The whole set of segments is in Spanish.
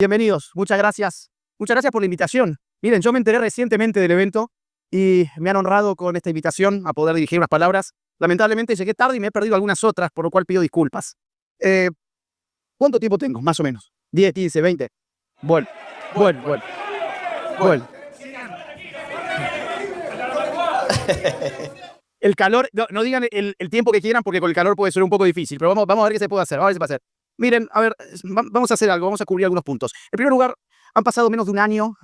Bienvenidos, muchas gracias. Muchas gracias por la invitación. Miren, yo me enteré recientemente del evento y me han honrado con esta invitación a poder dirigir unas palabras. Lamentablemente llegué tarde y me he perdido algunas otras, por lo cual pido disculpas. ¿Cuánto tiempo tengo? Más o menos. 10, 15, 20. Bueno. El calor, no digan el tiempo que quieran porque con el calor puede ser un poco difícil, pero vamos a ver qué se puede hacer, vamos a ver qué se puede hacer. Miren, a ver, vamos a hacer algo, vamos a cubrir algunos puntos. En primer lugar, han pasado menos de un año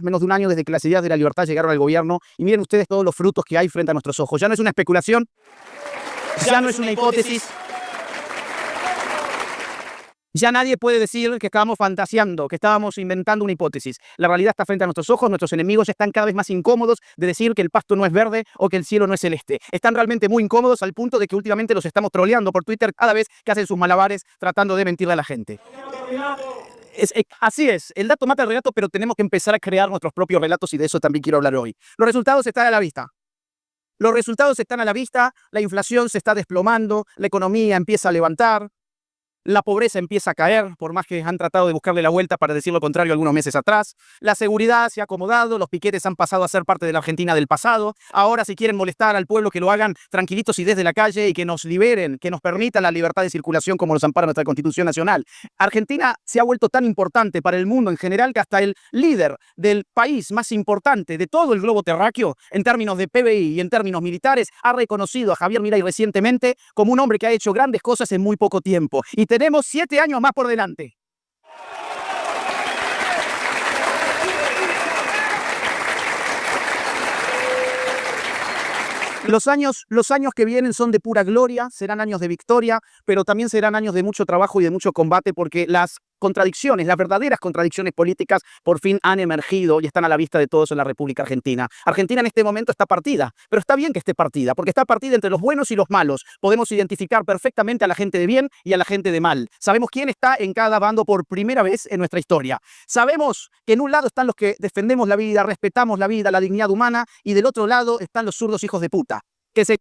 desde que las ideas de la libertad llegaron al gobierno y miren ustedes todos los frutos que hay frente a nuestros ojos. Ya no es una especulación, ya no es una hipótesis. Ya nadie puede decir que estábamos fantaseando, que estábamos inventando una hipótesis. La realidad está frente a nuestros ojos, nuestros enemigos están cada vez más incómodos de decir que el pasto no es verde o que el cielo no es celeste. Están realmente muy incómodos al punto de que últimamente los estamos troleando por Twitter cada vez que hacen sus malabares tratando de mentirle a la gente. Así es, el dato mata el relato, pero tenemos que empezar a crear nuestros propios relatos y de eso también quiero hablar hoy. Los resultados están a la vista. Los resultados están a la vista, la inflación se está desplomando, la economía empieza a levantar. La pobreza empieza a caer, por más que han tratado de buscarle la vuelta para decir lo contrario algunos meses atrás. La seguridad se ha acomodado, los piquetes han pasado a ser parte de la Argentina del pasado. Ahora, si quieren molestar al pueblo, que lo hagan tranquilitos y desde la calle y que nos liberen, que nos permitan la libertad de circulación como nos ampara nuestra Constitución Nacional. Argentina se ha vuelto tan importante para el mundo en general que hasta el líder del país más importante de todo el globo terráqueo, en términos de PBI y en términos militares, ha reconocido a Javier Milei recientemente como un hombre que ha hecho grandes cosas en muy poco tiempo. Y tenemos 7 años más por delante. Los años que vienen son de pura gloria, serán años de victoria, pero también serán años de mucho trabajo y de mucho combate porque las contradicciones, las verdaderas contradicciones políticas por fin han emergido y están a la vista de todos en la República Argentina. Argentina en este momento está partida, pero está bien que esté partida, porque está partida entre los buenos y los malos. Podemos identificar perfectamente a la gente de bien y a la gente de mal. Sabemos quién está en cada bando por primera vez en nuestra historia. Sabemos que en un lado están los que defendemos la vida, respetamos la vida, la dignidad humana, y del otro lado están los zurdos hijos de puta, que se...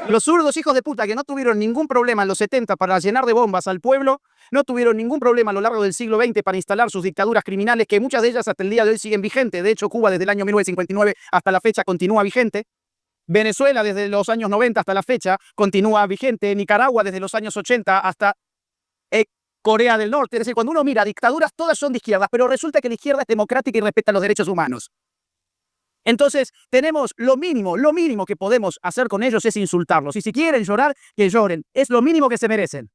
Los zurdos hijos de puta que no tuvieron ningún problema en los 70 para llenar de bombas al pueblo, no tuvieron ningún problema a lo largo del siglo XX para instalar sus dictaduras criminales, que muchas de ellas hasta el día de hoy siguen vigentes. De hecho, Cuba desde el año 1959 hasta la fecha continúa vigente. Venezuela desde los años 90 hasta la fecha continúa vigente. Nicaragua desde los años 80 hasta Corea del Norte. Es decir, cuando uno mira dictaduras, todas son de izquierdas, pero resulta que la izquierda es democrática y respeta los derechos humanos. Entonces, tenemos lo mínimo que podemos hacer con ellos es insultarlos. Y si quieren llorar, que lloren. Es lo mínimo que se merecen.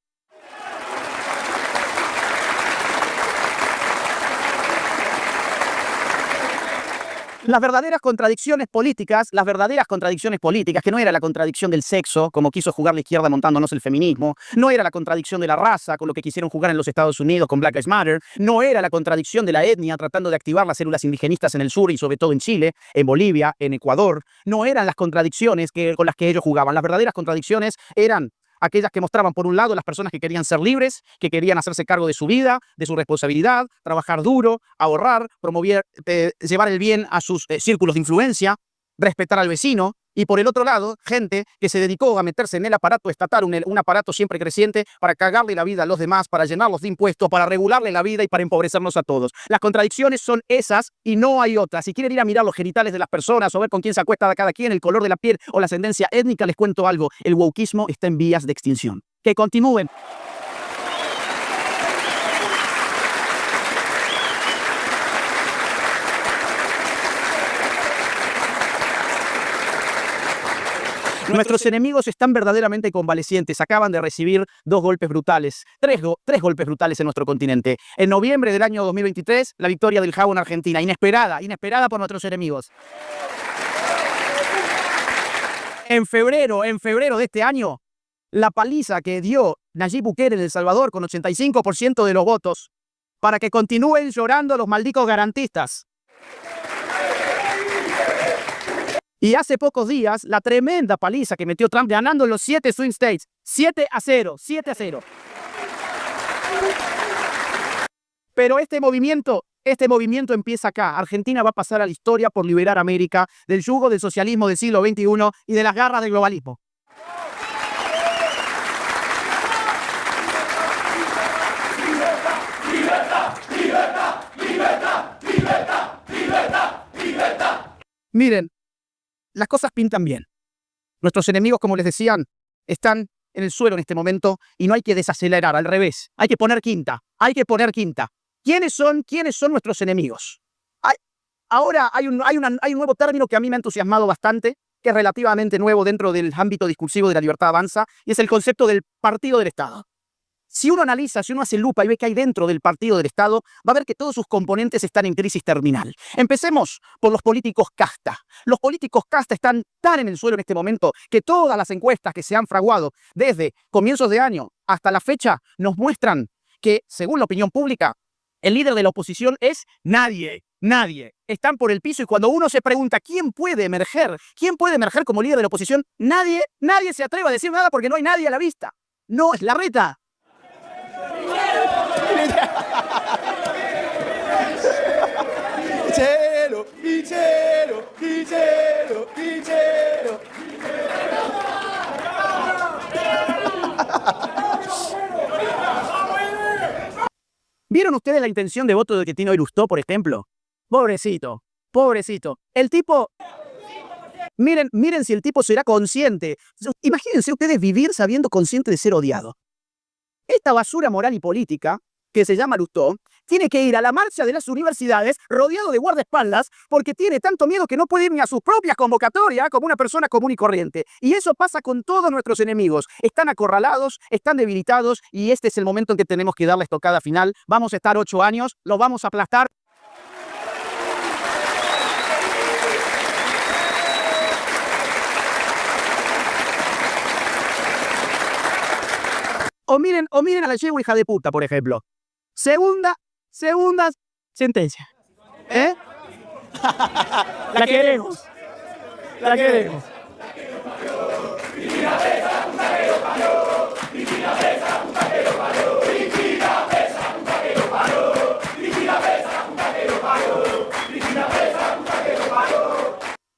Las verdaderas contradicciones políticas, que no era la contradicción del sexo, como quiso jugar la izquierda montándonos el feminismo, no era la contradicción de la raza, con lo que quisieron jugar en los Estados Unidos con Black Lives Matter, no era la contradicción de la etnia, tratando de activar las células indigenistas en el sur y sobre todo en Chile, en Bolivia, en Ecuador, no eran las contradicciones con las que ellos jugaban. Las verdaderas contradicciones eran aquellas que mostraban, por un lado, las personas que querían ser libres, que querían hacerse cargo de su vida, de su responsabilidad, trabajar duro, ahorrar, promover, llevar el bien a sus círculos de influencia, respetar al vecino. Y por el otro lado, gente que se dedicó a meterse en el aparato estatal, un aparato siempre creciente, para cagarle la vida a los demás, para llenarlos de impuestos, para regularle la vida y para empobrecernos a todos. Las contradicciones son esas y no hay otras. Si quieren ir a mirar los genitales de las personas o ver con quién se acuesta cada quien, el color de la piel o la ascendencia étnica, les cuento algo. El wokeismo está en vías de extinción. Que continúen. Nuestros enemigos están verdaderamente convalecientes. Acaban de recibir 2 golpes brutales, tres golpes brutales en nuestro continente. En noviembre del año 2023, la victoria del Jabo en Argentina. Inesperada por nuestros enemigos. En febrero de este año, la paliza que dio Nayib Bukele en El Salvador con 85% de los votos para que continúen llorando los malditos garantistas. Y hace pocos días, la tremenda paliza que metió Trump ganando en los 7 swing states. 7-0. Pero este movimiento Este movimiento empieza acá. Argentina va a pasar a la historia por liberar a América del yugo del socialismo del siglo XXI y de las garras del globalismo. Miren, las cosas pintan bien. Nuestros enemigos, como les decían, están en el suelo en este momento y no hay que desacelerar, al revés. Hay que poner quinta, hay que poner quinta. ¿Quiénes son nuestros enemigos? Ahora hay un nuevo término que a mí me ha entusiasmado bastante, que es relativamente nuevo dentro del ámbito discursivo de La Libertad Avanza, y es el concepto del partido del Estado. Si uno analiza, si uno hace lupa y ve que hay dentro del partido del Estado, va a ver que todos sus componentes están en crisis terminal. Empecemos por los políticos casta. Los políticos casta están tan en el suelo en este momento que todas las encuestas que se han fraguado desde comienzos de año hasta la fecha nos muestran que, según la opinión pública, el líder de la oposición es nadie. Nadie. Están por el piso y cuando uno se pregunta ¿quién puede emerger como líder de la oposición? Nadie se atreve a decir nada porque no hay nadie a la vista. No, es Larreta. Pichero, pichero, pichero, pichero. ¿Vieron ustedes la intención de voto de que Tino Lustó, por ejemplo? Pobrecito, pobrecito. El tipo... Miren si el tipo será consciente. Imagínense ustedes vivir sabiendo consciente de ser odiado. Esta basura moral y política, que se llama Lustó, tiene que ir a la marcha de las universidades rodeado de guardaespaldas porque tiene tanto miedo que no puede ir ni a sus propias convocatorias como una persona común y corriente. Y eso pasa con todos nuestros enemigos. Están acorralados, están debilitados y este es el momento en que tenemos que darle estocada final. Vamos a estar 8 años, los vamos a aplastar. O miren a la yegua hija de puta, por ejemplo. Segunda sentencia. ¿Eh? La queremos. La queremos.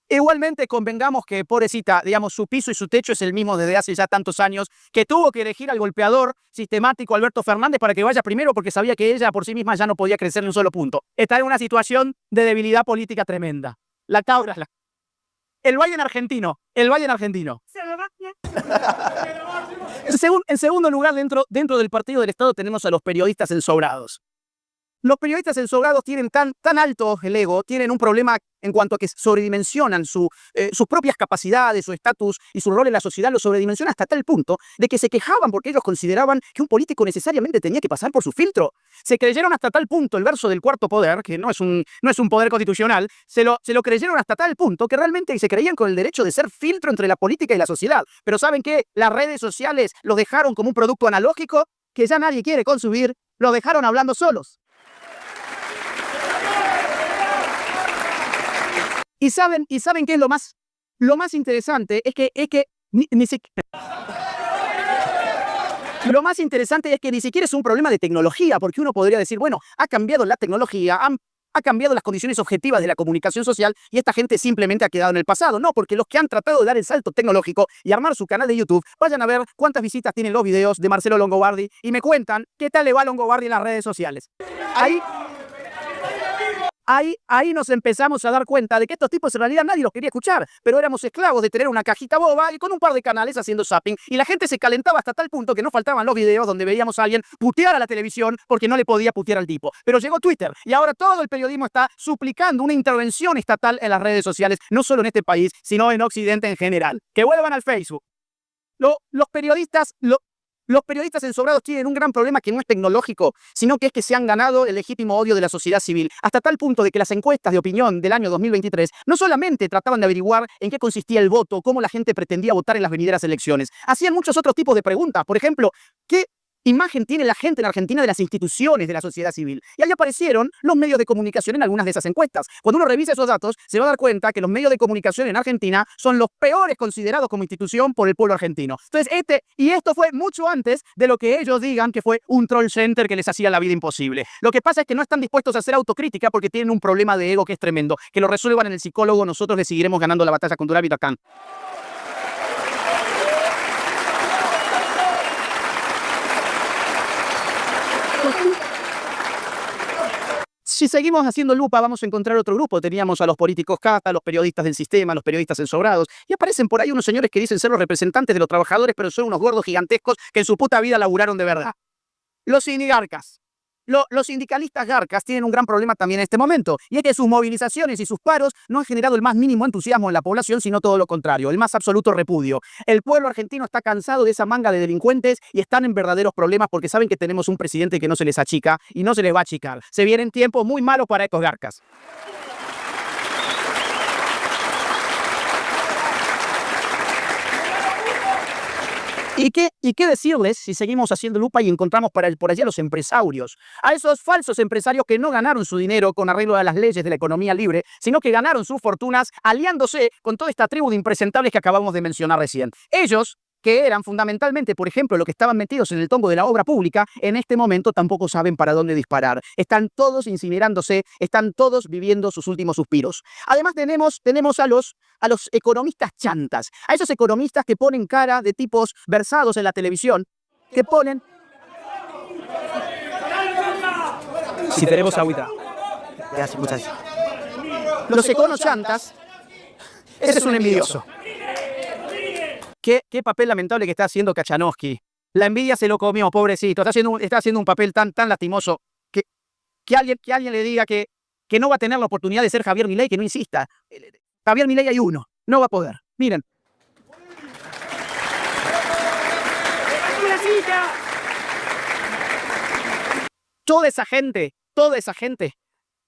Igualmente convengamos que, pobrecita, digamos, su piso y su techo es el mismo desde hace ya tantos años, que tuvo que elegir al golpeador sistemático Alberto Fernández para que vaya primero porque sabía que ella por sí misma ya no podía crecer ni un solo punto. Está en una situación de debilidad política tremenda. La cabra, el Valle argentino. En segundo lugar, dentro del partido del Estado tenemos a los periodistas ensobrados. Los periodistas ensobrados tienen tan alto el ego, tienen un problema en cuanto a que sobredimensionan sus propias capacidades, su estatus y su rol en la sociedad, lo sobredimensionan hasta tal punto de que se quejaban porque ellos consideraban que un político necesariamente tenía que pasar por su filtro. Se creyeron hasta tal punto el verso del cuarto poder, que no es un poder constitucional, se lo creyeron hasta tal punto que realmente se creían con el derecho de ser filtro entre la política y la sociedad. Pero ¿saben qué? Las redes sociales los dejaron como un producto analógico que ya nadie quiere consumir, los dejaron hablando solos. ¿Y saben qué es lo más interesante? Es que lo más interesante es que ni siquiera es un problema de tecnología, porque uno podría decir, bueno, ha cambiado la tecnología, ha cambiado las condiciones objetivas de la comunicación social y esta gente simplemente ha quedado en el pasado. No, porque los que han tratado de dar el salto tecnológico y armar su canal de YouTube, vayan a ver cuántas visitas tienen los videos de Marcelo Longobardi y me cuentan qué tal le va a Longobardi en las redes sociales. Ahí nos empezamos a dar cuenta de que estos tipos en realidad nadie los quería escuchar, pero éramos esclavos de tener una cajita boba y con un par de canales haciendo zapping, y la gente se calentaba hasta tal punto que no faltaban los videos donde veíamos a alguien putear a la televisión porque no le podía putear al tipo. Pero llegó Twitter y ahora todo el periodismo está suplicando una intervención estatal en las redes sociales, no solo en este país, sino en Occidente en general. Que vuelvan al Facebook. Los periodistas ensobrados tienen un gran problema que no es tecnológico, sino que es que se han ganado el legítimo odio de la sociedad civil, hasta tal punto de que las encuestas de opinión del año 2023 no solamente trataban de averiguar en qué consistía el voto, cómo la gente pretendía votar en las venideras elecciones, hacían muchos otros tipos de preguntas. Por ejemplo, imagen tiene la gente en Argentina de las instituciones de la sociedad civil? Y ahí aparecieron los medios de comunicación en algunas de esas encuestas. Cuando uno revisa esos datos, se va a dar cuenta que los medios de comunicación en Argentina son los peores considerados como institución por el pueblo argentino. Entonces, esto fue mucho antes de lo que ellos digan que fue un troll center que les hacía la vida imposible. Lo que pasa es que no están dispuestos a hacer autocrítica porque tienen un problema de ego que es tremendo. Que lo resuelvan en el psicólogo, nosotros les seguiremos ganando la batalla cultural Vitacán. Si seguimos haciendo lupa, vamos a encontrar otro grupo. Teníamos a los políticos cata, los periodistas del sistema, los periodistas ensobrados, y aparecen por ahí unos señores que dicen ser los representantes de los trabajadores, pero son unos gordos gigantescos que en su puta vida laburaron de verdad. Los sindigarcas. Los sindicalistas garcas tienen un gran problema también en este momento, y es que sus movilizaciones y sus paros no han generado el más mínimo entusiasmo en la población, sino todo lo contrario, el más absoluto repudio. El pueblo argentino está cansado de esa manga de delincuentes y están en verdaderos problemas porque saben que tenemos un presidente que no se les achica y no se les va a achicar. Se vienen tiempos muy malos para estos garcas. ¿Y qué decirles si seguimos haciendo lupa y encontramos por allá a los empresarios? A esos falsos empresarios que no ganaron su dinero con arreglo a las leyes de la economía libre, sino que ganaron sus fortunas aliándose con toda esta tribu de impresentables que acabamos de mencionar recién. Ellos, que eran fundamentalmente, por ejemplo, los que estaban metidos en el tongo de la obra pública, en este momento tampoco saben para dónde disparar. Están todos incinerándose, están todos viviendo sus últimos suspiros. Además tenemos a los economistas chantas, a esos economistas que ponen cara de tipos versados en la televisión, que ponen... Si tenemos agüita. Gracias, muchas gracias. Los econos chantas, ese es un envidioso. Qué papel lamentable que está haciendo Kachanowski. La envidia se lo comió, pobrecito. Está haciendo un papel tan lastimoso que alguien le diga que no va a tener la oportunidad de ser Javier Milei, que no insista. Javier Milei hay uno. No va a poder. Miren. Toda esa gente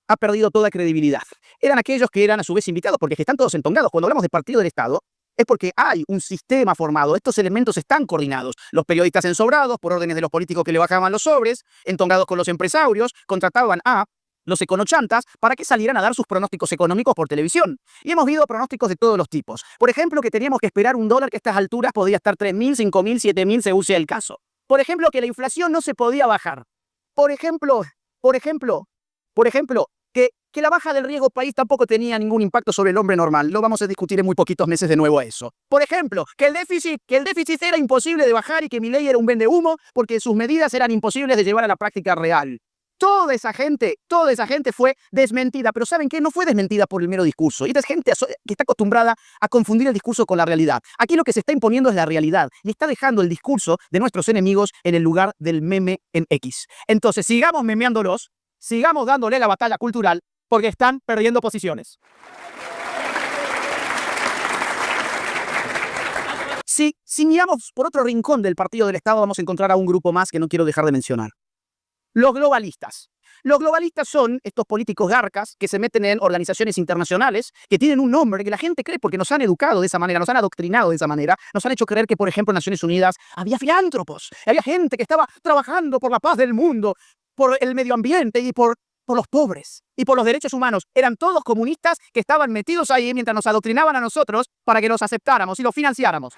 ha perdido toda credibilidad. Eran aquellos que eran a su vez invitados, porque están todos entongados. Cuando hablamos del partido del Estado, es porque hay un sistema formado. Estos elementos están coordinados. Los periodistas ensobrados, por órdenes de los políticos que le bajaban los sobres, entongados con los empresarios, contrataban a los econochantas para que salieran a dar sus pronósticos económicos por televisión. Y hemos visto pronósticos de todos los tipos. Por ejemplo, que teníamos que esperar un dólar que a estas alturas podía estar 3.000, 5.000, 7.000, según sea el caso. Por ejemplo, que la inflación no se podía bajar. Por ejemplo, que la baja del riesgo país tampoco tenía ningún impacto sobre el hombre normal. Lo vamos a discutir en muy poquitos meses de nuevo a eso. Por ejemplo, que el déficit era imposible de bajar y que Milei era un vendehumo porque sus medidas eran imposibles de llevar a la práctica real. Toda esa gente fue desmentida, pero ¿saben qué? No fue desmentida por el mero discurso. Y esta es gente que está acostumbrada a confundir el discurso con la realidad. Aquí lo que se está imponiendo es la realidad y está dejando el discurso de nuestros enemigos en el lugar del meme en X. Entonces, sigamos memeándolos, sigamos dándole la batalla cultural, porque están perdiendo posiciones. Si miramos por otro rincón del partido del Estado, vamos a encontrar a un grupo más que no quiero dejar de mencionar. Los globalistas. Los globalistas son estos políticos garcas que se meten en organizaciones internacionales, que tienen un nombre que la gente cree porque nos han educado de esa manera, nos han adoctrinado de esa manera, nos han hecho creer que, por ejemplo, en Naciones Unidas había filántropos, había gente que estaba trabajando por la paz del mundo, por el medio ambiente y por los pobres y por los derechos humanos. Eran todos comunistas que estaban metidos ahí mientras nos adoctrinaban a nosotros para que los aceptáramos y los financiáramos.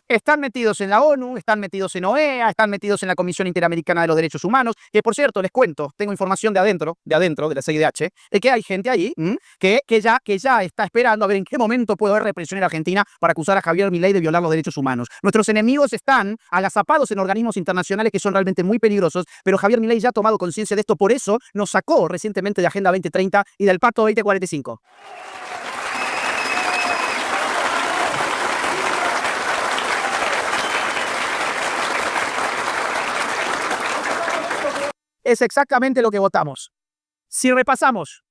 Están metidos en la ONU, están metidos en OEA, están metidos en la Comisión Interamericana de los Derechos Humanos, que por cierto, les cuento, tengo información de adentro, de la CIDH, de que hay gente ahí que ya está esperando a ver en qué momento puede haber represión en Argentina para acusar a Javier Milei de violar los derechos humanos. Nuestros enemigos están agazapados en organismos internacionales que son realmente muy peligrosos, pero Javier Milei ya ha tomado conciencia de esto, por eso nos sacó recientemente de Agenda 2030 y del Pacto 2045. Es exactamente lo que votamos. Si repasamos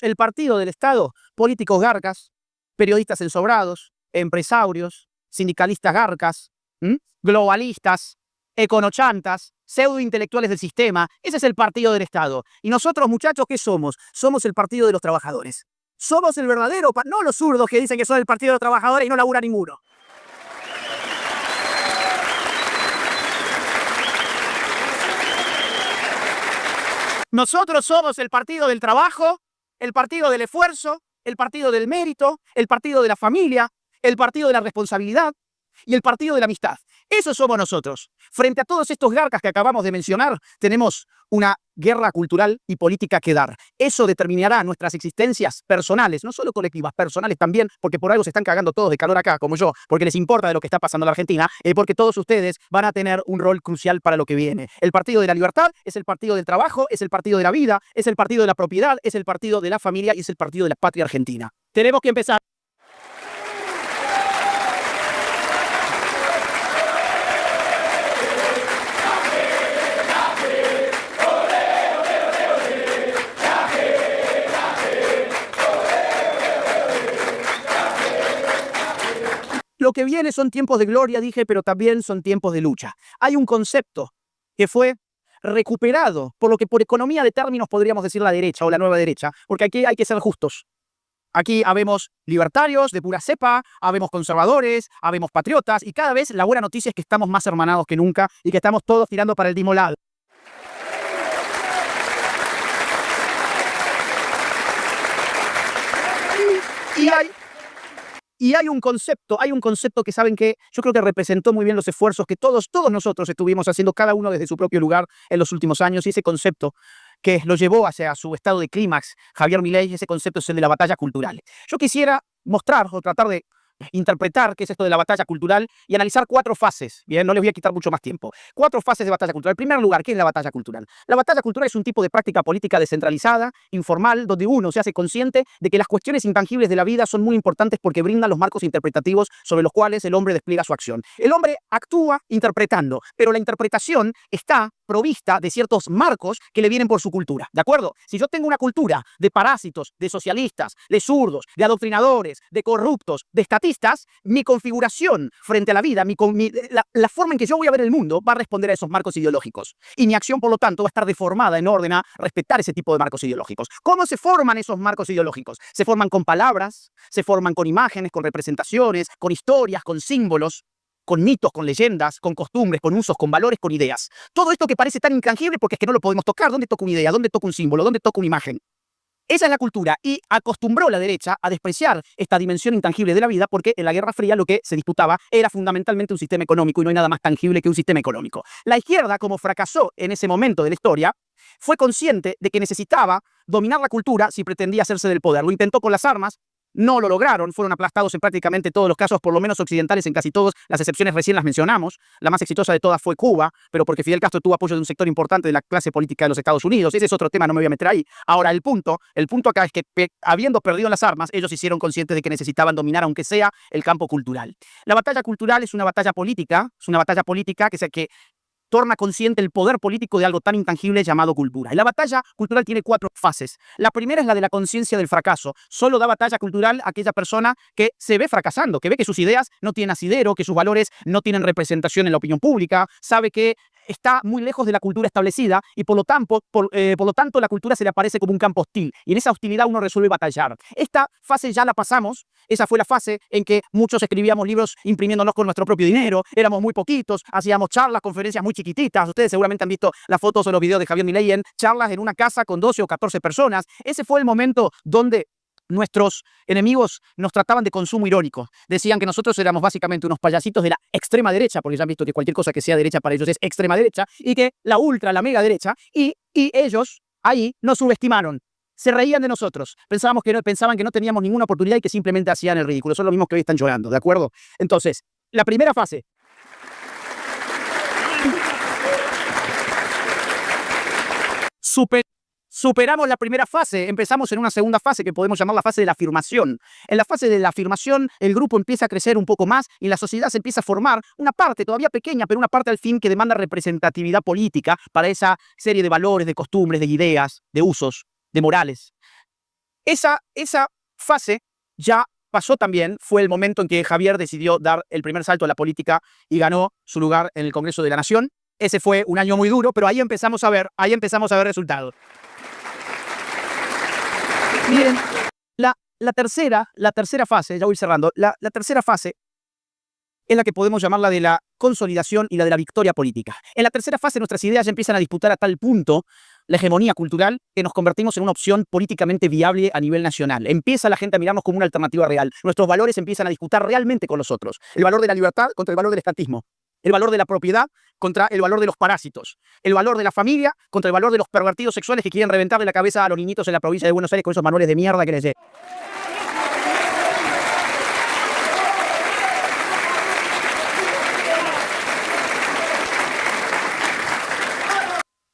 el partido del Estado, políticos garcas, periodistas ensobrados, empresarios, sindicalistas garcas, globalistas, econochantas, pseudointelectuales del sistema, ese es el partido del Estado. Y nosotros, muchachos, ¿qué somos? Somos el partido de los trabajadores. Somos el verdadero, no los zurdos que dicen que son el Partido de los Trabajadores y no labura ninguno. Nosotros somos el partido del trabajo, el partido del esfuerzo, el partido del mérito, el partido de la familia, el partido de la responsabilidad y el partido de la amistad. Eso somos nosotros. Frente a todos estos garcas que acabamos de mencionar, tenemos una guerra cultural y política que dar. Eso determinará nuestras existencias personales, no solo colectivas, personales también, porque por algo se están cagando todos de calor acá, como yo, porque les importa de lo que está pasando en la Argentina, porque todos ustedes van a tener un rol crucial para lo que viene. El partido de la libertad es el partido del trabajo, es el partido de la vida, es el partido de la propiedad, es el partido de la familia y es el partido de la patria argentina. Tenemos que empezar. Lo que viene son tiempos de gloria, dije, pero también son tiempos de lucha. Hay un concepto que fue recuperado por lo que por economía de términos podríamos decir la derecha o la nueva derecha, porque aquí hay que ser justos. Aquí habemos libertarios de pura cepa, habemos conservadores, habemos patriotas, y cada vez la buena noticia es que estamos más hermanados que nunca y que estamos todos tirando para el mismo lado. Y hay un concepto que saben que yo creo que representó muy bien los esfuerzos que todos nosotros estuvimos haciendo, cada uno desde su propio lugar en los últimos años, y ese concepto que lo llevó hacia su estado de clímax, Javier Milei, ese concepto es el de la batalla cultural. Yo quisiera mostrar o tratar de interpretar qué es esto de la batalla cultural y analizar 4 fases. Bien, no les voy a quitar mucho más tiempo. 4 fases de batalla cultural. En primer lugar, ¿qué es la batalla cultural? La batalla cultural es un tipo de práctica política descentralizada, informal, donde uno se hace consciente de que las cuestiones intangibles de la vida son muy importantes porque brindan los marcos interpretativos sobre los cuales el hombre despliega su acción. El hombre actúa interpretando, pero la interpretación está provista de ciertos marcos que le vienen por su cultura, ¿de acuerdo? Si yo tengo una cultura de parásitos, de socialistas, de zurdos, de adoctrinadores, de corruptos, de estatistas, mi configuración frente a la vida, la forma en que yo voy a ver el mundo va a responder a esos marcos ideológicos. Y mi acción, por lo tanto, va a estar deformada en orden a respetar ese tipo de marcos ideológicos. ¿Cómo se forman esos marcos ideológicos? Se forman con palabras, se forman con imágenes, con representaciones, con historias, con símbolos, con mitos, con leyendas, con costumbres, con usos, con valores, con ideas. Todo esto que parece tan intangible porque es que no lo podemos tocar. ¿Dónde toca una idea? ¿Dónde toca un símbolo? ¿Dónde toca una imagen? Esa es la cultura, y acostumbró la derecha a despreciar esta dimensión intangible de la vida porque en la Guerra Fría lo que se disputaba era fundamentalmente un sistema económico y no hay nada más tangible que un sistema económico. La izquierda, como fracasó en ese momento de la historia, fue consciente de que necesitaba dominar la cultura si pretendía hacerse del poder. Lo intentó con las armas. No lo lograron, fueron aplastados en prácticamente todos los casos, por lo menos occidentales en casi todos. Las excepciones recién las mencionamos. La más exitosa de todas fue Cuba, pero porque Fidel Castro tuvo apoyo de un sector importante de la clase política de los Estados Unidos. Ese es otro tema, no me voy a meter ahí. Ahora, el punto acá es que habiendo perdido las armas, ellos se hicieron conscientes de que necesitaban dominar, aunque sea, el campo cultural. La batalla cultural es una batalla política, que torna consciente el poder político de algo tan intangible llamado cultura. Y la batalla cultural tiene 4 fases. La primera es la de la conciencia del fracaso. Solo da batalla cultural aquella persona que se ve fracasando, que ve que sus ideas no tienen asidero, que sus valores no tienen representación en la opinión pública, sabe que está muy lejos de la cultura establecida y por lo tanto la cultura se le aparece como un campo hostil y en esa hostilidad uno resuelve batallar. Esta fase ya la pasamos. Esa fue la fase en que muchos escribíamos libros imprimiéndonos con nuestro propio dinero, éramos muy poquitos, hacíamos charlas, conferencias muy chiquititas. Ustedes seguramente han visto las fotos o los videos de Javier Milei en charlas en una casa con 12 o 14 personas. Ese fue el momento donde nuestros enemigos nos trataban de consumo irónico. Decían que nosotros éramos básicamente unos payasitos de la extrema derecha, porque ya han visto que cualquier cosa que sea derecha para ellos es extrema derecha, y que la ultra, la mega derecha, y ellos ahí nos subestimaron. Se reían de nosotros. Pensaban que no teníamos ninguna oportunidad y que simplemente hacían el ridículo. Son los mismos que hoy están llorando, ¿de acuerdo? Entonces, la primera fase. Superamos la primera fase, empezamos en una segunda fase que podemos llamar la fase de la afirmación. En la fase de la afirmación, el grupo empieza a crecer un poco más y la sociedad se empieza a formar una parte todavía pequeña, pero una parte al fin que demanda representatividad política para esa serie de valores, de costumbres, de ideas, de usos, de morales. Esa fase ya pasó también, fue el momento en que Javier decidió dar el primer salto a la política y ganó su lugar en el Congreso de la Nación. Ese fue un año muy duro, pero ahí empezamos a ver resultados. Miren, la tercera fase, ya voy cerrando, la tercera fase es la que podemos llamar la de la consolidación y la de la victoria política. En la tercera fase nuestras ideas ya empiezan a disputar a tal punto la hegemonía cultural que nos convertimos en una opción políticamente viable a nivel nacional. Empieza la gente a mirarnos como una alternativa real. Nuestros valores empiezan a disputar realmente con los otros. El valor de la libertad contra el valor del estatismo. El valor de la propiedad contra el valor de los parásitos. El valor de la familia contra el valor de los pervertidos sexuales que quieren reventarle la cabeza a los niñitos en la provincia de Buenos Aires con esos manuales de mierda que les llegan.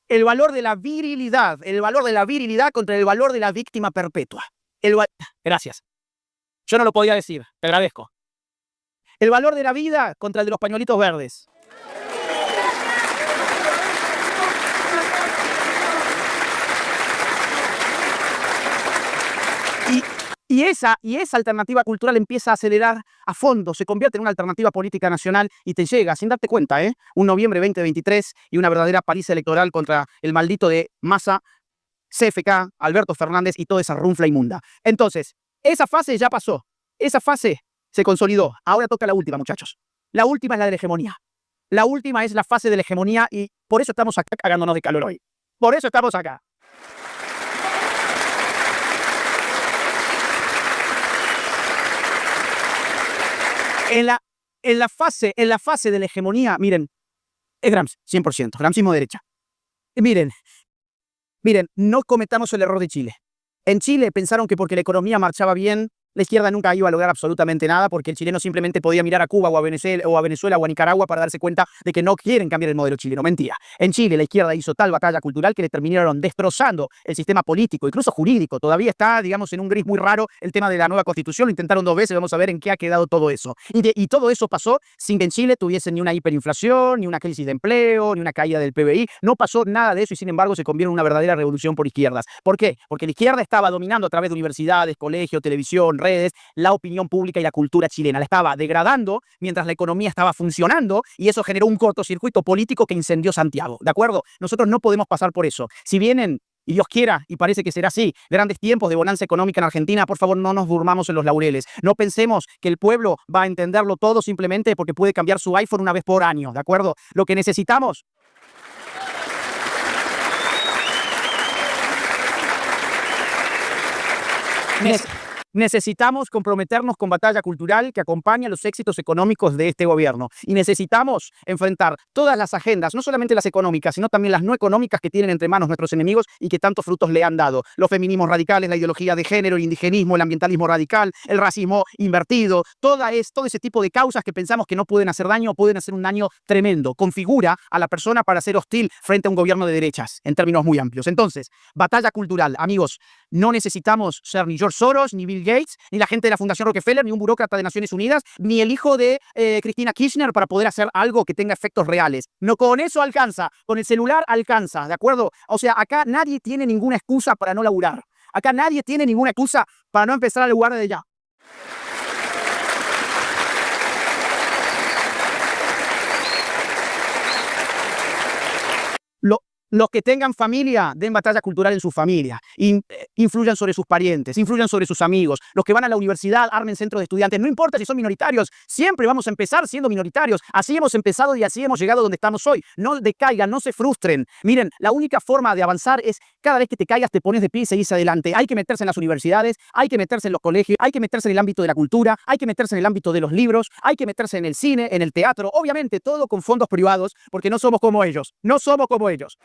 El valor de la virilidad contra el valor de la víctima perpetua. Gracias. Yo no lo podía decir, te agradezco. El valor de la vida contra el de los pañuelitos verdes. Y esa alternativa cultural empieza a acelerar a fondo, se convierte en una alternativa política nacional y te llega, sin darte cuenta, un noviembre 2023 y una verdadera paliza electoral contra el maldito de Massa, CFK, Alberto Fernández y toda esa runfla inmunda. Entonces, esa fase ya pasó, esa fase se consolidó. Ahora toca la última, muchachos. La última es la de la hegemonía. La última es la fase de la hegemonía y por eso estamos acá cagándonos de calor hoy. Por eso estamos acá. En la fase de la hegemonía, miren, es Gramsci, 100%, Gramscismo de derecha. Miren, no cometamos el error de Chile. En Chile pensaron que porque la economía marchaba bien, la izquierda nunca iba a lograr absolutamente nada porque el chileno simplemente podía mirar a Cuba o a Venezuela o a Nicaragua para darse cuenta de que no quieren cambiar el modelo chileno. Mentira. En Chile la izquierda hizo tal batalla cultural que le terminaron destrozando el sistema político, incluso jurídico. Todavía está, digamos, en un gris muy raro el tema de la nueva constitución. Lo intentaron 2 veces, vamos a ver en qué ha quedado todo eso. Y todo eso pasó sin que en Chile tuviesen ni una hiperinflación, ni una crisis de empleo, ni una caída del PBI. No pasó nada de eso y sin embargo se convirtió en una verdadera revolución por izquierdas. ¿Por qué? Porque la izquierda estaba dominando a través de universidades, colegios, televisión, redes, la opinión pública y la cultura chilena. La estaba degradando mientras la economía estaba funcionando y eso generó un cortocircuito político que incendió Santiago. ¿De acuerdo? Nosotros no podemos pasar por eso. Si vienen, y Dios quiera, y parece que será así, grandes tiempos de bonanza económica en Argentina, por favor no nos durmamos en los laureles. No pensemos que el pueblo va a entenderlo todo simplemente porque puede cambiar su iPhone una vez por año. ¿De acuerdo? Lo que necesitamos... Necesitamos comprometernos con batalla cultural que acompañe los éxitos económicos de este gobierno. Y necesitamos enfrentar todas las agendas, no solamente las económicas, sino también las no económicas que tienen entre manos nuestros enemigos y que tantos frutos le han dado. Los feminismos radicales, la ideología de género, el indigenismo, el ambientalismo radical, el racismo invertido, todo ese tipo de causas que pensamos que no pueden hacer daño o pueden hacer un daño tremendo. Configura a la persona para ser hostil frente a un gobierno de derechas, en términos muy amplios. Entonces, batalla cultural, amigos, no necesitamos ser ni George Soros, ni Bill Gates, ni la gente de la Fundación Rockefeller, ni un burócrata de Naciones Unidas, ni el hijo de Cristina Kirchner para poder hacer algo que tenga efectos reales. No, con eso alcanza, con el celular alcanza, ¿de acuerdo? O sea, acá nadie tiene ninguna excusa para no laburar. Acá nadie tiene ninguna excusa para no empezar a laburar desde ya. Los que tengan familia, den batalla cultural en su familia, influyan sobre sus parientes, influyan sobre sus amigos. Los que van a la universidad, armen centros de estudiantes. No importa si son minoritarios, siempre vamos a empezar siendo minoritarios. Así hemos empezado y así hemos llegado donde estamos hoy. No decaigan, no se frustren. Miren, la única forma de avanzar es cada vez que te caigas te pones de pie y seguís adelante. Hay que meterse en las universidades, hay que meterse en los colegios, hay que meterse en el ámbito de la cultura, hay que meterse en el ámbito de los libros, hay que meterse en el cine, en el teatro. Obviamente todo con fondos privados porque no somos como ellos. No somos como ellos.